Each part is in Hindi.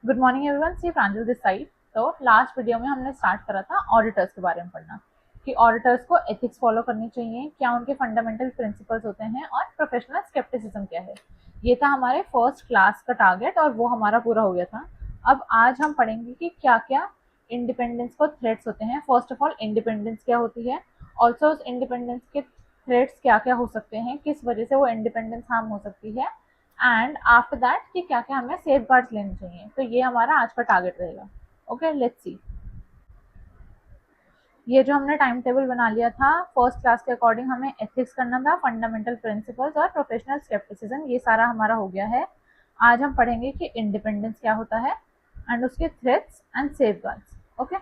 Good morning everyone, see Pranjal this side. तो लास्ट वीडियो में हमने स्टार्ट करा था ऑडिटर्स के बारे में पढ़ना कि ऑडिटर्स को एथिक्स फॉलो करनी चाहिए, क्या उनके फंडामेंटल प्रिंसिपल्स होते हैं और प्रोफेशनल स्केप्टिसिज्म क्या है। ये था हमारे फर्स्ट क्लास का टारगेट और वो हमारा पूरा हो गया था। अब आज हम पढ़ेंगे कि क्या क्या इंडिपेंडेंस को थ्रेट्स होते हैं। फर्स्ट ऑफ ऑल इंडिपेंडेंस क्या होती है, ऑल्सो उस इंडिपेंडेंस के थ्रेट्स क्या क्या हो सकते हैं, किस वजह से वो इंडिपेंडेंस हार्म हो सकती है, एंड आफ्टर दैट कि क्या क्या हमें सेफ गार्ड्स लेने चाहिए। तो ये हमारा आज का टारगेट रहेगा। Okay, let's see. ये जो हमने टाइम टेबल बना लिया था फर्स्ट क्लास के अकॉर्डिंग, हमें एथिक्स करना था, फंडामेंटल प्रिंसिपल्स और प्रोफेशनल स्केप्टिसिज्म, ये सारा हमारा हो गया है। आज हम पढ़ेंगे कि इंडिपेंडेंस क्या होता है एंड उसके threats and safe guards. Okay,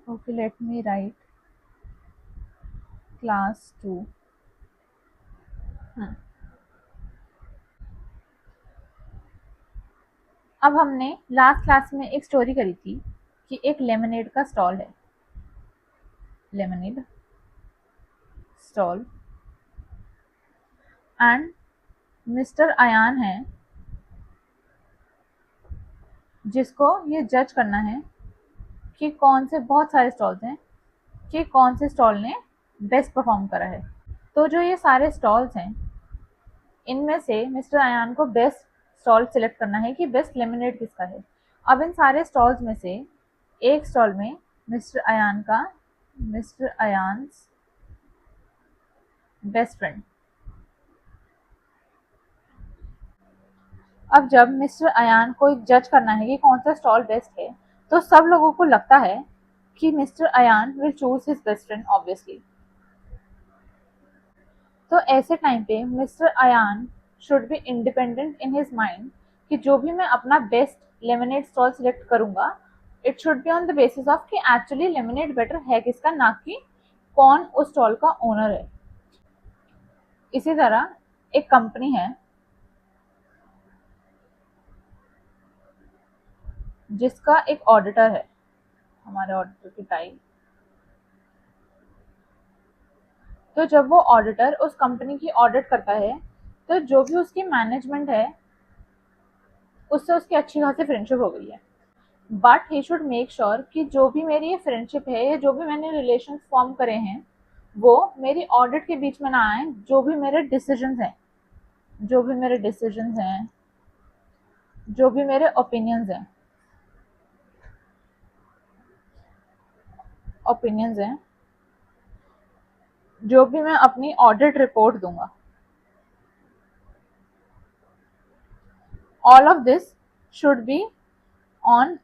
okay, let me right class 2। अब हमने लास्ट क्लास में एक स्टोरी करी थी कि एक लेमनेड का स्टॉल है, lemonade stall, and mister Ayaan है जिसको ये जज करना है कि कौन से, बहुत सारे स्टॉल्स हैं, कि कौन से स्टॉल ने बेस्ट परफॉर्म करा है। तो जो ये सारे स्टॉल्स हैं, इनमें से मिस्टर अयान को बेस्ट स्टॉल सिलेक्ट करना है कि बेस्ट लेमिनेट किसका है। अब इन सारे स्टॉल्स में से एक स्टॉल में मिस्टर अयान्स बेस्ट फ्रेंड। अब जब मिस्टर अयान को जज करना है कि कौन सा स्टॉल बेस्ट है, तो सब लोगों को लगता है कि mister Ayaan will choose his best friend obviously. तो ऐसे टाइम पे mister Ayaan should be independent in his mind कि जो भी मैं अपना बेस्ट लेमनेड स्टॉल सिलेक्ट करूंगा, it should be on the basis of कि एक्चुअली लेमनेड बेटर है किसका, ना कि कौन उस स्टॉल का ओनर है। इसी तरह एक कंपनी है जिसका एक ऑडिटर है, हमारे ऑडिटर की टाई। तो जब वो ऑडिटर उस कंपनी की ऑडिट करता है, तो जो भी उसकी मैनेजमेंट है उससे उसकी अच्छी खासी फ्रेंडशिप हो गई है। But he should make sure कि जो भी मेरी ये फ्रेंडशिप है या जो भी मैंने रिलेशन फॉर्म करे हैं, वो मेरी ऑडिट के बीच में ना आए। जो भी मेरे डिसीजंस हैं, जो भी मेरे ओपिनियंस हैं, जो भी मैं अपनी ऑडिट रिपोर्ट दूंगा, all of this should be on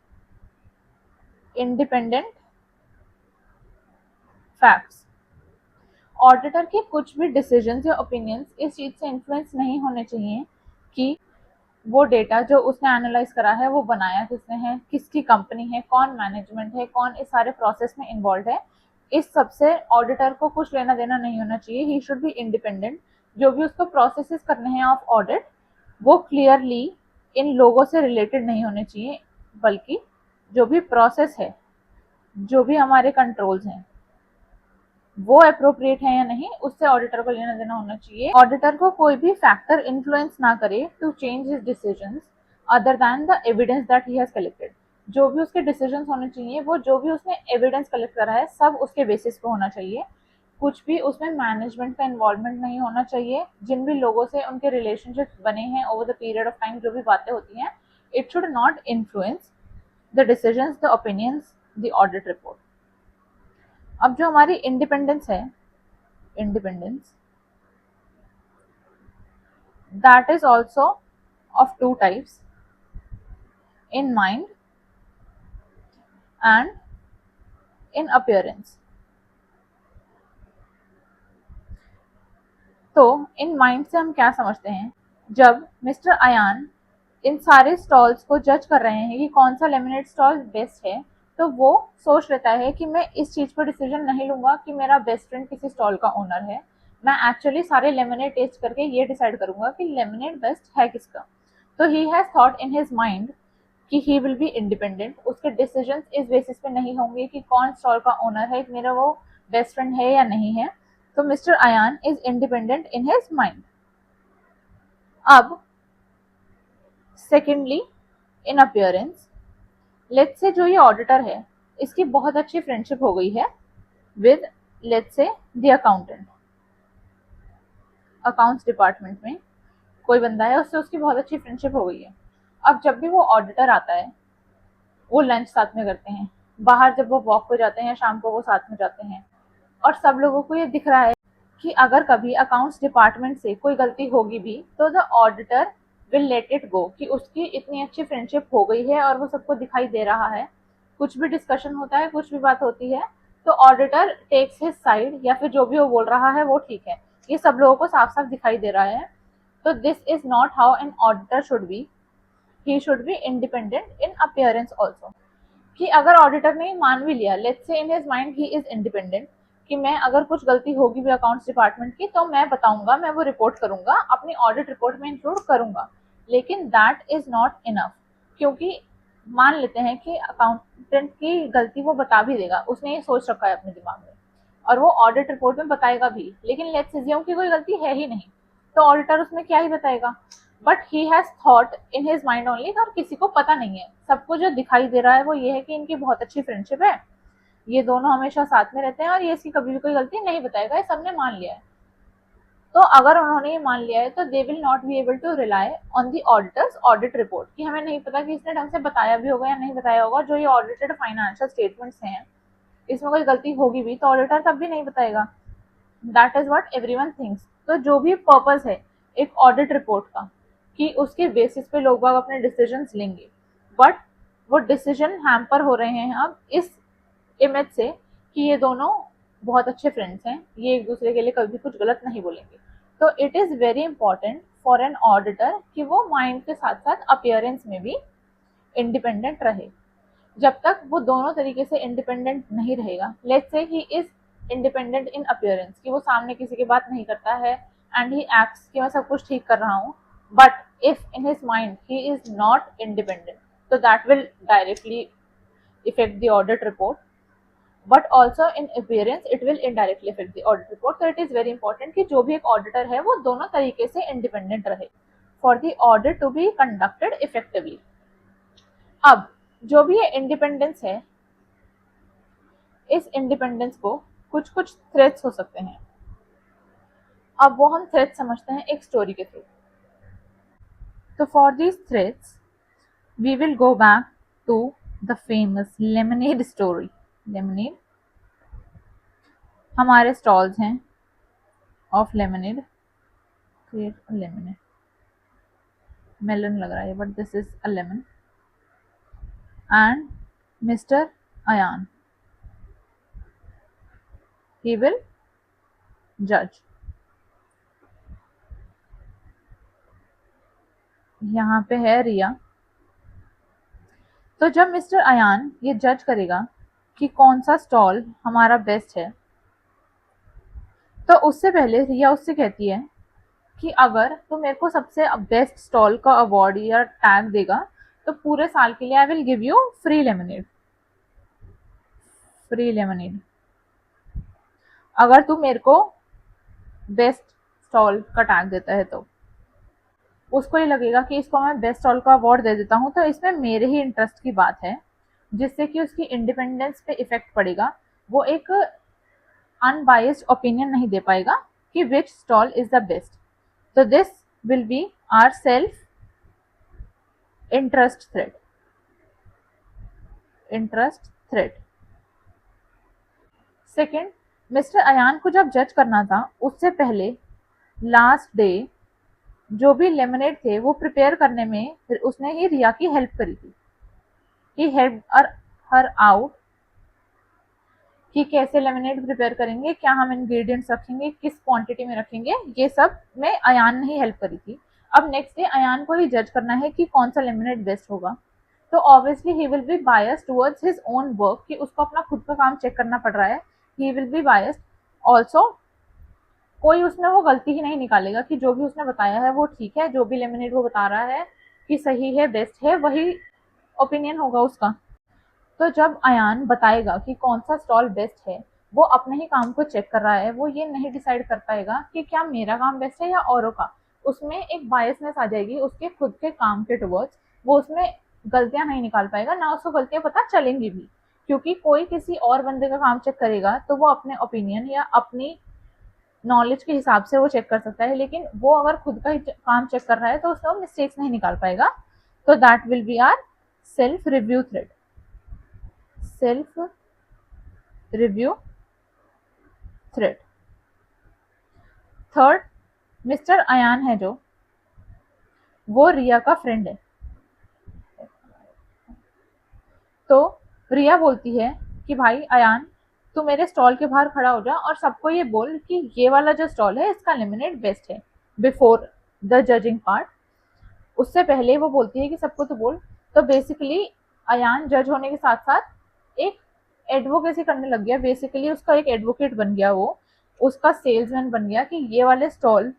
independent facts. Auditor के कुछ भी डिसीजंस या ओपिनियंस इस चीज से इन्फ्लुएंस नहीं होने चाहिए कि वो डेटा जो उसने एनालाइज करा है वो बनाया किसने है, किसकी कंपनी है, कौन मैनेजमेंट है, कौन इस सारे प्रोसेस में इन्वॉल्व है। इस सबसे ऑडिटर को कुछ लेना देना नहीं होना चाहिए। He should be independent. जो भी उसको प्रोसेसेस करने हैं ऑफ ऑडिट, वो क्लियरली इन लोगों से रिलेटेड नहीं होने चाहिए, बल्कि जो भी प्रोसेस है, जो भी हमारे कंट्रोल्स हैं, वो अप्रोप्रिएट है या नहीं, उससे ऑडिटर को लेना देना होना चाहिए। ऑडिटर को कोई भी फैक्टर इन्फ्लुएंस ना करे to change his decisions other than the evidence that he has collected. जो भी उसके डिसीजंस होने चाहिए, वो जो भी उसने एविडेंस कलेक्ट करा है सब उसके बेसिस पे होना चाहिए। कुछ भी उसमें मैनेजमेंट का इन्वॉल्वमेंट नहीं होना चाहिए। जिन भी लोगों से उनके रिलेशनशिप बने हैं over the period of time, जो भी बातें होती हैं, it should not influence the decisions, the opinions, the audit report. अब जो हमारी इंडिपेंडेंस है, independence, that is also of two types, in mind and in appearance। तो इन माइंड से हम क्या समझते हैं, जब मिस्टर अयान इन सारे स्टॉल्स को जज कर रहे हैं कि कौन सा लेमिनेट स्टॉल बेस्ट है, तो वो सोच लेता है कि मैं इस चीज पर डिसीजन नहीं लूंगा कि मेरा बेस्ट फ्रेंड किसी स्टॉल का ओनर है। मैं एक्चुअली सारे लेमिनेट टेस्ट करके ये डिसाइड करूंगा कि लेमिनेट बेस्ट है किसका। तो he has thought in his mind कि ही विल बी इंडिपेंडेंट। उसके डिसीजंस इस बेसिस पे नहीं होंगे कि कौन स्टॉल का ओनर है, मेरा वो बेस्ट फ्रेंड है या नहीं है। तो mister Ayaan is independent in his mind. अब secondly, in appearance, let's say जो ये ऑडिटर है इसकी बहुत अच्छी फ्रेंडशिप हो गई है with, let's say, the accountant. Accounts department में कोई बंदा है, उससे उसकी बहुत अच्छी फ्रेंडशिप हो गई है। अब जब भी वो ऑडिटर आता है, वो लंच साथ में करते हैं, बाहर जब वो वॉक पे जाते हैं शाम को वो साथ में जाते हैं, और सब लोगों को ये दिख रहा है कि अगर कभी अकाउंट्स डिपार्टमेंट से कोई गलती होगी भी तो the auditor will let it go, कि उसकी इतनी अच्छी फ्रेंडशिप हो गई है और वो सबको दिखाई दे रहा है। कुछ भी डिस्कशन होता है, कुछ भी बात होती है, तो ऑडिटर टेक्स हिज साइड, या फिर जो भी वो बोल रहा है वो ठीक है, ये सब लोगों को साफ साफ दिखाई दे रहा है। तो this is not how an auditor should be. He should be independent in appearance also. कि अगर ऑडिटर ने मान भी लिया, let's say in his mind he is independent, कि मैं अगर कुछ गलती होगी भी अकाउंट्स डिपार्टमेंट की तो मैं बताऊंगा, मैं वो रिपोर्ट करूंगा, अपनी ऑडिट रिपोर्ट में इंक्लूड करूंगा, लेकिन दैट इज नॉट इनफ। क्योंकि मान लेते हैं कि अकाउंटेंट की गलती वो बता भी देगा, उसने ये सोच रखा है अपने दिमाग में, और वो ऑडिट रिपोर्ट में बताएगा भी, लेकिन लेट्स अज्यूम कि कोई गलती है ही नहीं, तो ऑडिटर उसमें क्या ही बताएगा। But he has thought in his mind only, और किसी को पता नहीं है, सबको जो दिखाई दे रहा है वो ये है कि इनकी बहुत अच्छी फ्रेंडशिप है, ये दोनों हमेशा साथ में रहते हैं और ये इसकी कभी भी कोई गलती नहीं बताएगा, ये सबने मान लिया है। तो अगर उन्होंने ये मान लिया है तो they will not be able to rely on the auditors audit report, कि हमें नहीं पता कि इसने ढंग से बताया भी होगा या नहीं बताया होगा, जो ये ऑडिटेड फाइनेंशियल स्टेटमेंट्स हैं इसमें कोई गलती होगी भी तो ऑडिटर तब भी नहीं बताएगा। That is what everyone thinks. तो जो भी पर्पस है एक ऑडिट रिपोर्ट का, कि उसके बेसिस पे लोग बाग अपने डिसीजंस लेंगे, बट वो डिसीजन हैम्पर हो रहे हैं अब इस इमेज से कि ये दोनों बहुत अच्छे फ्रेंड्स हैं, ये एक दूसरे के लिए कभी कुछ गलत नहीं बोलेंगे। तो it is very important for an auditor कि वो माइंड के साथ साथ अपीयरेंस में भी इंडिपेंडेंट रहे। जब तक वो दोनों तरीके से इंडिपेंडेंट नहीं रहेगा, let's say he is independent in appearance, कि वो सामने किसी की बात नहीं करता है एंड ही एक्ट्स कि मैं सब कुछ ठीक कर रहा हूँ, but if in his mind he is not independent, तो that will directly effect the audit report, but also in appearance it will indirectly effect the audit report. तो इट इज वेरी इंपॉर्टेंट कि जो भी एक ऑडिटर है वो दोनों तरीके से इंडिपेंडेंट रहे for the audit to be conducted effectively. अब जो भी ये इंडिपेंडेंस है, इस इंडिपेंडेंस को कुछ कुछ थ्रेड्स हो सकते हैं। अब वो हम थ्रेड्स समझते हैं एक स्टोरी के थ्रू। तो for these threads we will go back to the famous lemonade story. Lemonade, हमारे स्टॉल्स हैं of lemonade, create a lemonade, melon लग रहा है but this is a lemon, and mister Ayaan, he will judge। यहाँ पे है रिया। तो जब मिस्टर अयान ये जज करेगा कि कौन सा स्टॉल हमारा बेस्ट है, तो उससे पहले रिया उससे कहती है कि अगर तो मेरे को सबसे बेस्ट स्टॉल का अवार्ड या टैग देगा तो पूरे साल के लिए I will give you free lemonade. Free lemonade, अगर तू मेरे को बेस्ट स्टॉल का टैग देता है तो उसको ये लगेगा कि इसको मैं बेस्ट स्टॉल का अवार्ड दे देता हूँ तो इसमें मेरे ही इंटरेस्ट की बात है, जिससे कि उसकी इंडिपेंडेंस पे इफेक्ट पड़ेगा। वो एक अनबायस्ड ओपिनियन नहीं दे पाएगा कि which stall is the best. तो this will be our self interest thread. Interest thread. Second, mister Ayaan को जब जज करना था उससे पहले लास्ट डे जो भी लेमनेड थे वो प्रिपेयर करने में उसने ही रिया की हेल्प करी थी। ही हेल्प हर आउट कि कैसे लेमनेड प्रिपेयर करेंगे, क्या हम इंग्रेडिएंट्स रखेंगे, किस क्वांटिटी में रखेंगे, ये सब में अयान ने ही हेल्प करी थी। अब नेक्स्ट डे अयान को ही जज करना है कि कौन सा लेमनेड बेस्ट होगा। तो obviously he will be biased towards his own work, कि उसको अपना खुद का काम चेक करना पड़ रहा है। He will be biased also, कोई उसमें वो गलती ही नहीं निकालेगा कि जो भी उसने बताया है वो ठीक है, जो भी लेमनेड वो बता रहा है कि सही है, बेस्ट है, वही ओपिनियन होगा उसका। तो जब अयान बताएगा कि कौन सा स्टॉल बेस्ट है, वो अपने ही काम को चेक कर रहा है, वो ये नहीं डिसाइड कर पाएगा कि क्या मेरा काम बेस्ट है या औरों का। उसमें एक बायसनेस आ जाएगी उसके खुद के काम के टुवर्ड्स, वो उसमें गलतियां नहीं निकाल पाएगा, ना उसको गलतियां पता चलेंगी भी, क्योंकि कोई किसी और बंदे का काम चेक करेगा तो वो अपने ओपिनियन या अपनी नॉलेज के हिसाब से वो चेक कर सकता है, लेकिन वो अगर खुद का ही काम चेक कर रहा है तो उसमें वो मिस्टेक्स नहीं निकाल पाएगा। तो that will be our self review thread. Self review thread. Third, mister Ayaan है जो, वो रिया का फ्रेंड है। तो रिया बोलती है कि भाई अयान, तू मेरे स्टॉल के बाहर खड़ा हो जा और सबको ये बोल कि ये वाला जो स्टॉल है इसका लेमिनेट बेस्ट है, बिफोर द जजिंग पार्ट। उससे पहले वो बोलती है कि सबको तो बोल। तो बेसिकली अयान जज होने के साथ साथ एक एडवोकेसी करने लग गया, बेसिकली उसका एक एडवोकेट बन गया, वो उसका सेल्समैन बन गया कि ये वाले स्टॉल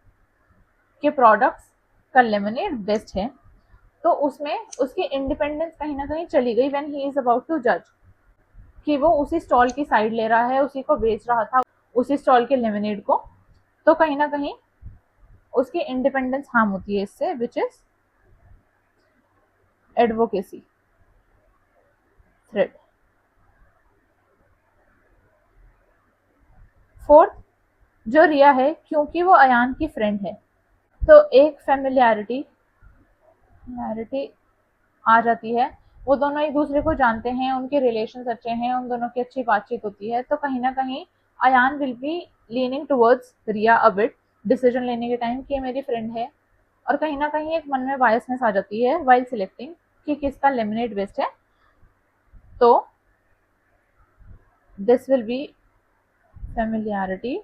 के प्रोडक्ट्स का लेमिनेट बेस्ट है। तो उसमें उसकी इंडिपेंडेंस कहीं ना कहीं चली गई when he is about to जज, कि वो उसी स्टॉल की साइड ले रहा है, उसी को बेच रहा था, उसी स्टॉल के लेमिनेट को। तो कहीं ना कहीं उसकी इंडिपेंडेंस हार्म होती है इससे, which is advocacy thread. Fourth, जो रिया है, क्योंकि वो अयान की फ्रेंड है, तो एक फेमिलियरिटी आ जाती है। वो दोनों एक दूसरे को जानते हैं, उनके रिलेशन अच्छे हैं, उन दोनों की अच्छी बातचीत होती है। तो कहीं ना कहीं Ayaan will be leaning towards Riya a bit decision लेने के टाइम कि ये मेरी फ्रेंड है, और कहीं ना कहीं एक मन में बायसनेस आ जाती है वाइल सिलेक्टिंग कि किसका लेमिनेट बेस्ट है। तो this will be familiarity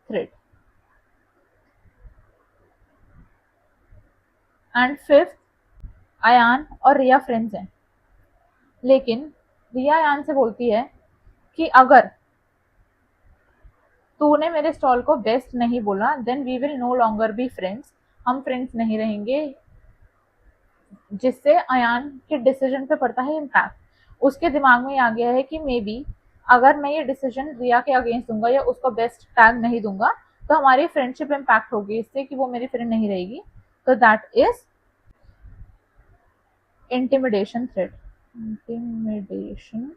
thread. And fifth, Ayaan और रिया फ्रेंड्स हैं, लेकिन रिया अयान से बोलती है कि अगर तूने मेरे स्टॉल को बेस्ट नहीं बोला then we will no longer be friends, हम फ्रेंड्स नहीं रहेंगे। जिससे अयान के डिसीजन पे पड़ता है इम्पैक्ट। उसके दिमाग में ये आ गया है कि मे बी अगर मैं ये डिसीजन रिया के अगेंस्ट दूंगा या उसको बेस्ट टैग नहीं दूंगा तो हमारी फ्रेंडशिप इम्पैक्ट होगी इससे, कि वो मेरी फ्रेंड नहीं रहेगी। तो that is intimidation threat. Intimidation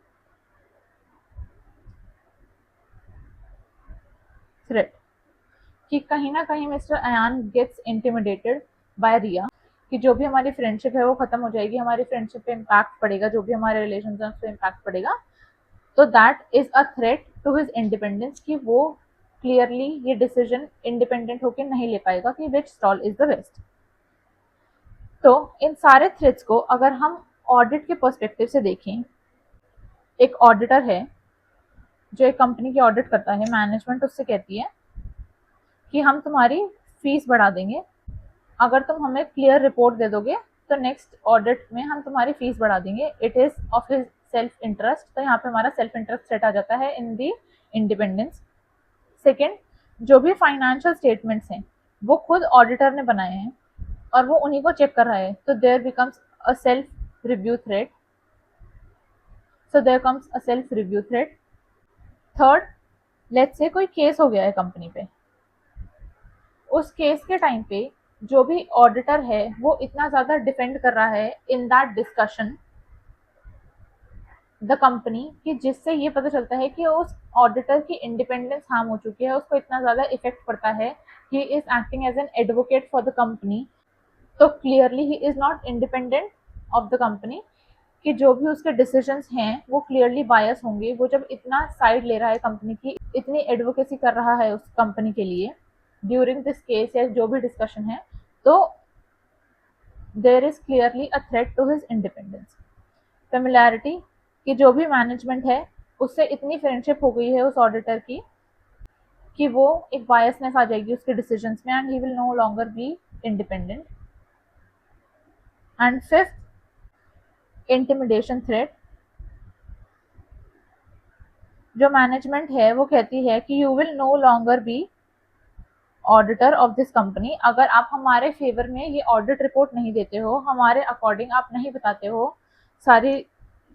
threat, कि कहीं ना कहीं mister Ayaan gets intimidated by Riya, कि जो भी हमारी फ्रेंडशिप है वो खत्म हो जाएगी, हमारी फ्रेंडशिप पे इम्पैक्ट पड़ेगा, जो भी हमारे रिलेशन है उस पर इम्पैक्ट पड़ेगा। तो that is a threat to his independence, कि वो क्लियरली ये डिसीजन इंडिपेंडेंट होकर नहीं ले पाएगा कि which stall is the best. तो इन सारे थ्रेट्स को अगर हम ऑडिट के पर्सपेक्टिव से देखें, एक ऑडिटर है जो एक कंपनी की ऑडिट करता है, मैनेजमेंट उससे कहती है कि हम तुम्हारी फीस बढ़ा देंगे अगर तुम हमें क्लियर रिपोर्ट दे दोगे, तो नेक्स्ट ऑडिट में हम तुम्हारी फीस बढ़ा देंगे। It is of his self interest. तो यहाँ पे हमारा सेल्फ इंटरेस्ट सेट आ जाता है इन दी इंडिपेंडेंस। सेकेंड, जो भी फाइनेंशियल स्टेटमेंट्स हैं वो खुद ऑडिटर ने बनाए हैं और वो उन्हीं को चेक कर रहा है, तो there becomes a self review thread. So there comes a self review thread. Third, let's say कोई केस हो गया है कंपनी पे, उस केस के टाइम पे जो भी ऑडिटर है वो इतना ज्यादा डिफेंड कर रहा है in that discussion the company, कि जिससे ये पता चलता है कि उस ऑडिटर की इंडिपेंडेंस हार्म हो चुकी है, उसको इतना ज्यादा इफेक्ट पड़ता है, he is acting as an advocate for the company. तो clearly he is not independent of the company, कि जो भी उसके डिसीजंस हैं वो क्लियरली बायस होंगे। वो जब इतना साइड ले रहा है कंपनी की, इतनी एडवोकेसी कर रहा है उस कंपनी के लिए ड्यूरिंग दिस केस या जो भी डिस्कशन है, तो there is clearly a threat to his independence. Familiarity, कि जो भी मैनेजमेंट है उससे इतनी फ्रेंडशिप हो गई है उस ऑडिटर की कि वो एक बायसनेस आ जाएगी उसके डिसीजंस में, and he will no longer be independent. And fifth, intimidation threat, जो मैनेजमेंट है वो कहती है कि you will no longer be auditor of this company, अगर आप हमारे फेवर में ये ऑडिट रिपोर्ट नहीं देते हो, हमारे अकॉर्डिंग आप नहीं बताते हो सारी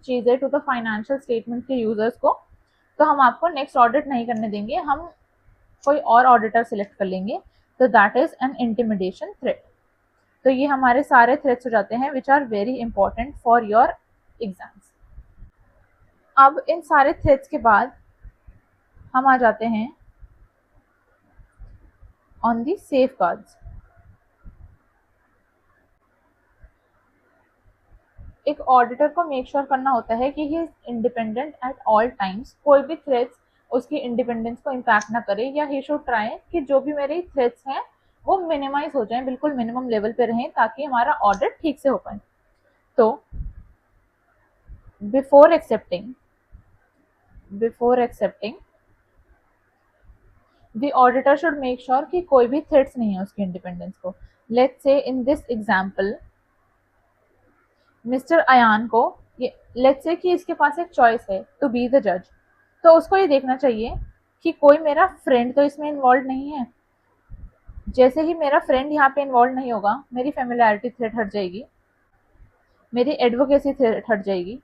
चीज़ें टू द फाइनेंशियल स्टेटमेंट के यूजर्स को, तो हम आपको नेक्स्ट ऑडिट नहीं करने देंगे, हम कोई और ऑडिटर सिलेक्ट कर लेंगे। तो that is an intimidation threat. तो ये हमारे सारे थ्रेट्स हो जाते हैं which are very important for your exams. अब इन सारे थ्रेट्स के बाद हम आ जाते हैं ऑन दी सेफगार्ड्स। एक ऑडिटर को मेक श्योर करना होता है कि he is independent at all times, कोई भी थ्रेट्स उसकी इंडिपेंडेंस को इम्पैक्ट ना करे, या ही शुड ट्राई कि जो भी मेरे थ्रेट्स हैं वो मिनिमाइज हो जाएं, बिल्कुल मिनिमम लेवल पे रहें, ताकि हमारा ऑडिट ठीक से हो पाए। तो before accepting the auditor should make sure कि कोई भी थ्रेट्स नहीं है उसकी इंडिपेंडेंस को। Let's say in this example mister Ayaan को, लेट्स से कि इसके पास एक चॉइस है टू बी द जज, तो उसको ये देखना चाहिए कि कोई मेरा फ्रेंड तो इसमें इन्वॉल्व नहीं है। जैसे ही मेरा फ्रेंड यहाँ पे इन्वॉल्व नहीं होगा, मेरी फेमिलियरिटी थ्रेट हट जाएगी, मेरी एडवोकेसी थ्रेट हट जाएगी।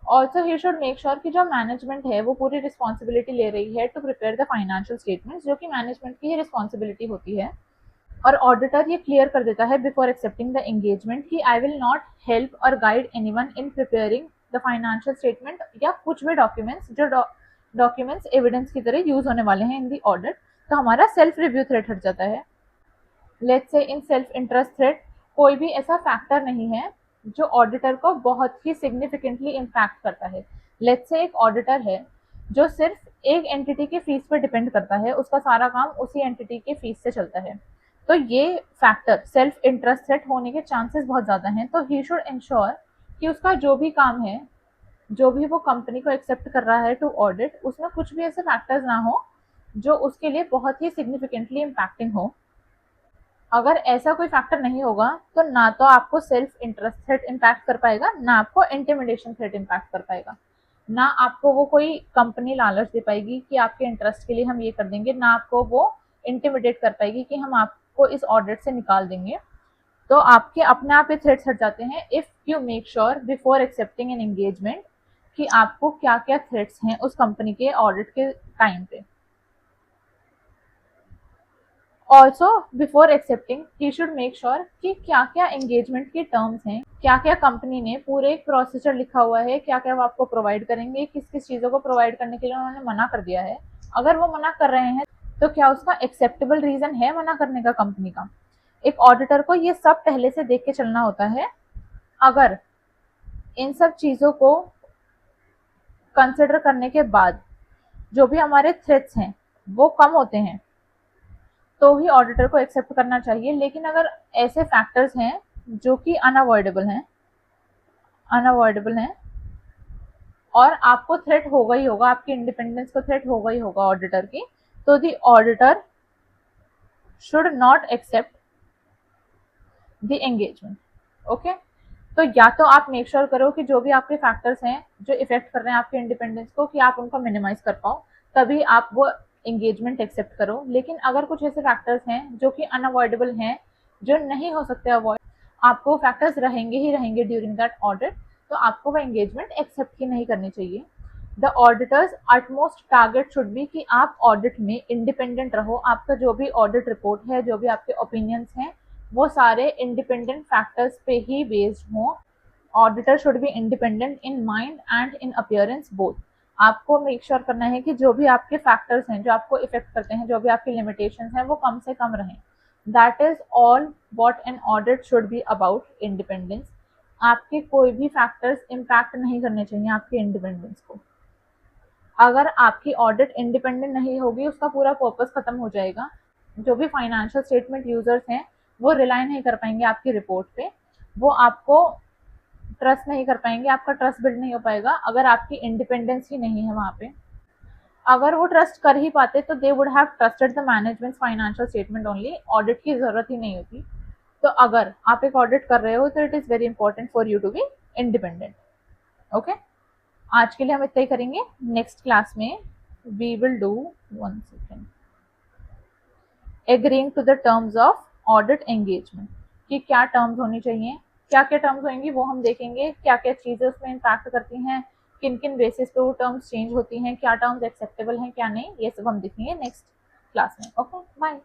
Also he should make sure कि जो मैनेजमेंट है वो पूरी रिस्पॉन्सिबिलिटी ले रही है to prepare the financial statements, जो कि मैनेजमेंट की ही रिस्पॉन्सिबिलिटी होती है। और ऑडिटर ये क्लियर कर देता है बिफोर एक्सेप्टिंग द एंगेजमेंट कि आई विल नॉट हेल्प और guide anyone in preparing the financial statement, या कुछ भी डॉक्यूमेंट्स जो डॉक्यूमेंट्स एविडेंस की तरह यूज होने वाले हैं इन दी ऑडिट। तो हमारा सेल्फ रिव्यू थ्रेट हट जाता है। Let's say in self interest threat कोई भी ऐसा फैक्टर नहीं है जो ऑडिटर को बहुत ही सिग्निफिकेंटली इम्पैक्ट करता है। लेट्स से एक ऑडिटर है जो सिर्फ एक एंटिटी के फीस पर डिपेंड करता है, उसका सारा काम उसी एंटिटी के फीस से चलता है, तो ये फैक्टर सेल्फ इंटरेस्ट थ्रेट होने के चांसेस बहुत ज़्यादा हैं। तो ही शुड इंश्योर कि उसका जो भी काम है, जो भी वो कंपनी को एक्सेप्ट कर रहा है टू ऑडिट, उसमें कुछ भी ऐसे फैक्टर्स ना हो जो उसके लिए बहुत ही सिग्निफिकेंटली इम्पैक्टिंग हो। अगर ऐसा कोई फैक्टर नहीं होगा तो ना तो आपको सेल्फ इंटरेस्ट थ्रेट इम्पैक्ट कर पाएगा, ना आपको इंटिमिडेशन थ्रेट इम्पैक्ट कर पाएगा, ना आपको वो कोई कंपनी लालच दे पाएगी कि आपके इंटरेस्ट के लिए हम ये कर देंगे, ना आपको वो इंटिमिडेट कर पाएगी कि हम आपको इस ऑडिट से निकाल देंगे। तो आपके अपने आप ये थ्रेट्स हट जाते हैं if you make sure before accepting an engagement कि आपको क्या क्या थ्रेट्स हैं उस कंपनी के ऑडिट के टाइम पे। Also before accepting he should make sure कि क्या क्या एंगेजमेंट के टर्म्स हैं, क्या क्या कंपनी ने पूरे एक प्रोसीजर लिखा हुआ है, क्या क्या वो आपको प्रोवाइड करेंगे, किस किस चीज़ों को प्रोवाइड करने के लिए उन्होंने मना कर दिया है। अगर वो मना कर रहे हैं तो क्या उसका एक्सेप्टेबल रीजन है मना करने का कंपनी का। एक ऑडिटर को ये सब पहले से देख के चलना होता है। अगर इन सब चीज़ों को कंसिडर करने के बाद जो भी हमारे थ्रेट्स हैं वो कम होते हैं तो ही ऑडिटर को एक्सेप्ट करना चाहिए। लेकिन अगर ऐसे फैक्टर्स हैं जो कि अनअवॉइडेबल हैं और आपको थ्रेट होगा ही होगा, आपकी इंडिपेंडेंस को थ्रेट होगा ही होगा ऑडिटर की, तो the auditor should not accept the engagement. Okay, तो या तो आप मेक श्योर करो कि जो भी आपके फैक्टर्स हैं जो इफेक्ट कर रहे हैं आपके इंडिपेंडेंस को, कि आप उनको मिनिमाइज कर पाओ, तभी आप वो एंगेजमेंट एक्सेप्ट करो। लेकिन अगर कुछ ऐसे फैक्टर्स हैं जो कि अनअवॉइडेबल हैं, जो नहीं हो सकते अवॉइड, आपको फैक्टर्स रहेंगे ही रहेंगे ड्यूरिंग दैट ऑडिट, तो आपको वो एंगेजमेंट एक्सेप्ट ही नहीं करनी चाहिए। The auditors utmost target should be कि आप ऑडिट में इंडिपेंडेंट रहो, आपका जो भी ऑडिट रिपोर्ट है, जो भी आपके ओपिनियंस हैं, वो सारे इंडिपेंडेंट फैक्टर्स पे ही बेस्ड हों। Auditor should be independent in mind and in appearance both. आपको मेक श्योर करना है कि जो भी आपके फैक्टर्स हैं जो आपको इफेक्ट करते हैं, जो भी आपकी लिमिटेशंस हैं, वो कम से कम रहें। That is all what an audit should be about independence. आपके कोई भी फैक्टर्स इम्पैक्ट नहीं करने चाहिए आपके इंडिपेंडेंस को। अगर आपकी ऑडिट इंडिपेंडेंट नहीं होगी, उसका पूरा पर्पस खत्म हो जाएगा। जो भी फाइनेंशियल स्टेटमेंट यूजर्स हैं वो रिलाई नहीं कर पाएंगे आपकी रिपोर्ट पे, वो आपको ट्रस्ट नहीं कर पाएंगे, आपका ट्रस्ट बिल्ड नहीं हो पाएगा अगर आपकी इंडिपेंडेंस ही नहीं है वहाँ पे। अगर वो ट्रस्ट कर ही पाते तो they would have trusted the management financial statement only, audit की जरूरत ही नहीं होती। तो अगर आप एक ऑडिट कर रहे हो तो it is very important for you to be independent. Okay, आज के लिए हम इतना ही करेंगे। नेक्स्ट क्लास में we will do one second agreeing to the terms of audit engagement, कि क्या टर्म्स होनी चाहिए, क्या क्या टर्म्स होंगी वो हम देखेंगे, क्या क्या चीज़ें उसमें इम्पैक्ट करती हैं, किन किन बेसिस पे वो टर्म्स चेंज होती हैं, क्या टर्म्स एक्सेप्टेबल हैं क्या नहीं, ये सब हम देखेंगे नेक्स्ट क्लास में। Okay bye.